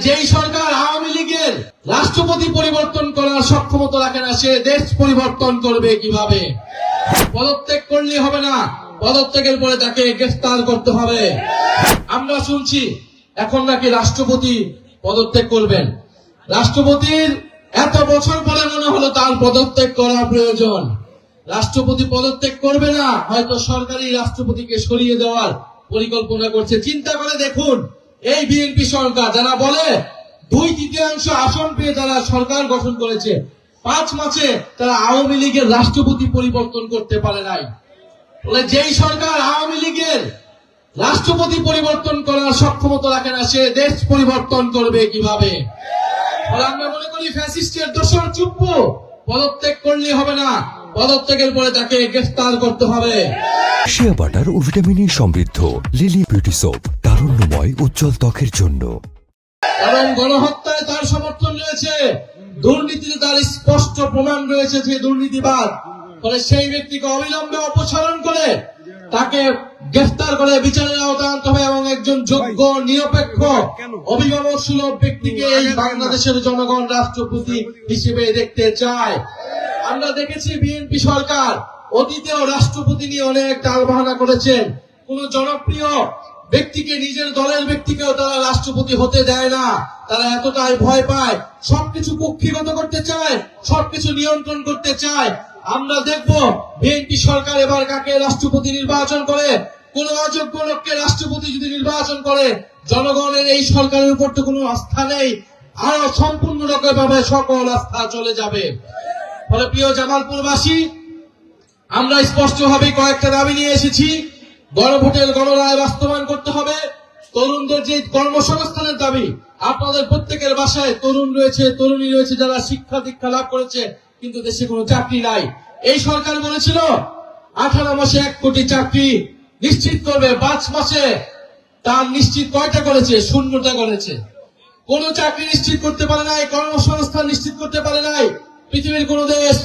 যেই সরকার আওয়ামী লীগের রাষ্ট্রপতি পরিবর্তন করার সক্ষমতা রাখে না, সে দেশ পরিবর্তন করবে কিভাবে? পদত্যাগ করলে হবে না, পদত্যাগের পরে তাকে গ্রেফতার করতে হবে। আমরা শুনছি এখন নাকি রাষ্ট্রপতি পদত্যাগ করবেন। রাষ্ট্রপতির এত বছর পরে মনে হলো তার পদত্যাগ করা প্রয়োজন। রাষ্ট্রপতি পদত্যাগ করবে না, হয়তো সরকারি রাষ্ট্রপতিকে সরিয়ে দেওয়ার পরিকল্পনা করছে। চিন্তা করে দেখুন, এই বিএনপি সরকার যারা বলে 2/3 আসন পেয়ে তারা সরকার গঠন করেছে, 5 মাসে তারা আওয়ামী লীগের রাষ্ট্রপতি পরিবর্তন করতে পারে নাই। যেই সরকার আওয়ামী লীগের রাষ্ট্রপতি পরিবর্তন করার সক্ষমতা রাখে না, সে দেশ পরিবর্তন করবে কিভাবে? আমরা মনে করি ফ্যাসিস্টের দোষর চুপ, পদত্যাগ করলে হবে না, পদত্যাগের পরে তাকে গ্রেফতার করতে হবে। শিয়া বাটার ও ভিটামিন সমৃদ্ধ লিলি বিউটি সোপ, তারুণ্যময় উজ্জ্বল ত্বকের জন্য। কারণ গণহত্যায় তার সমর্থন রয়েছে, দুর্নীতিতে তার স্পষ্ট প্রমাণ রয়েছে যে দুর্নীতিবাদ। ফলে সেই ব্যক্তিকে অবিলম্বে অপসারণ করে তাকে গ্রেফতার করে বিচারের আওতায় আনতে হবে এবং একজন যোগ্য, নিরপেক্ষ, অভিভাবকসুলভ ব্যক্তিকে এই বাংলাদেশের জনগণ রাষ্ট্রপতি হিসেবে দেখতে চায়। আমরা দেখেছি বিএনপি সরকার অতীতেও রাষ্ট্রপতি নিয়ে অনেক টালবাহানা করেছেন। কোন জনপ্রিয় ব্যক্তিকে, নিজের দলের ব্যক্তিকেও তারা রাষ্ট্রপতি হতে দেয় না। তারা এতটাই ভয় পায়, সবকিছু কুক্ষিগত করতে চায়, সবকিছু নিয়ন্ত্রণ করতে চায়। আমরা দেখব বিএনপি সরকার এবার কাকে রাষ্ট্রপতি নির্বাচন করে। কোন অযোগ্য লোককে রাষ্ট্রপতি যদি নির্বাচন করে, জনগণের এই সরকারের উপর তো কোনো আস্থা নেই, আরো সম্পূর্ণ রকমভাবে সকল আস্থা চলে যাবে। ফলে প্রিয় জামালপুরবাসী, আমরা স্পষ্টভাবে কয়েকটা দাবি নিয়ে এসেছি। গণভোটের গণরায় বাস্তবায়ন করতে হবে। তরুণদের যে কর্মসংস্থানের দাবি, আপনাদের প্রত্যেকের বাসায় তরুণ রয়েছে, তরুণী রয়েছে যারা শিক্ষা দীক্ষা লাভ করেছে, কিন্তু দেশে কোনো চাকরি নাই। এই সরকার বলেছিল 18 মাসে 1 কোটি চাকরি নিশ্চিত করবে, 5 মাসে তার নিশ্চিত কয়টা করেছে? 0টা করেছে। কোন চাকরি নিশ্চিত করতে পারে নাই, কর্মসংস্থান নিশ্চিত করতে পারে নাই। পৃথিবীর কোন দেশ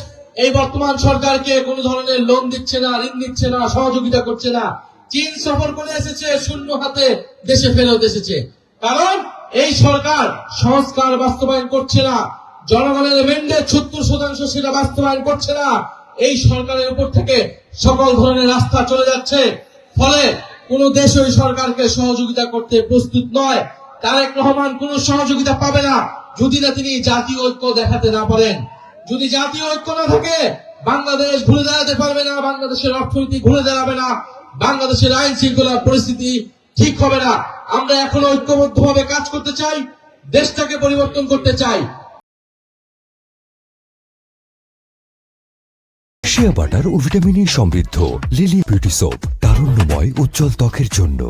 এই বর্তমান সরকারকে কোন ধরনের লোন দিচ্ছে না, ঋণ দিচ্ছে না, সহযোগিতা করছে না। চীন সফর করে এসেছে, শূন্য হাতে দেশে ফেরত এসেছে। কারণ এই সরকার সংস্কার বাস্তবায়ন করছে না, জনগণের মেন্ডে 70% সেটা বাস্তবায়ন করছে না। এই সরকারের উপর থেকে সকল ধরনের আস্থা চলে যাচ্ছে। ফলে কোন দেশ ওই সরকারকে সহযোগিতা করতে প্রস্তুত নয়। তারেক রহমান কোন সহযোগিতা পাবে না যদি না তিনি জাতীয় ঐক্য দেখাতে না পারেন। যদি জাতীয় ঐক্য না থাকে, বাংলাদেশ ঘুরে দাঁড়াতে পারবে না, বাংলাদেশের অর্থনীতি ঘুরে দাঁড়াবে না, বাংলাদেশের আইন শৃঙ্খলার পরিস্থিতি ঠিক হবে না। আমরা এখনো ঐক্যবদ্ধভাবে কাজ করতে চাই, দেশটাকে পরিবর্তন করতে চাই। শিয়া বাটার ও ভিটামিন সমৃদ্ধ লিলি বিউটি সোপ, তারুণ্যময় উজ্জ্বল ত্বকের জন্য।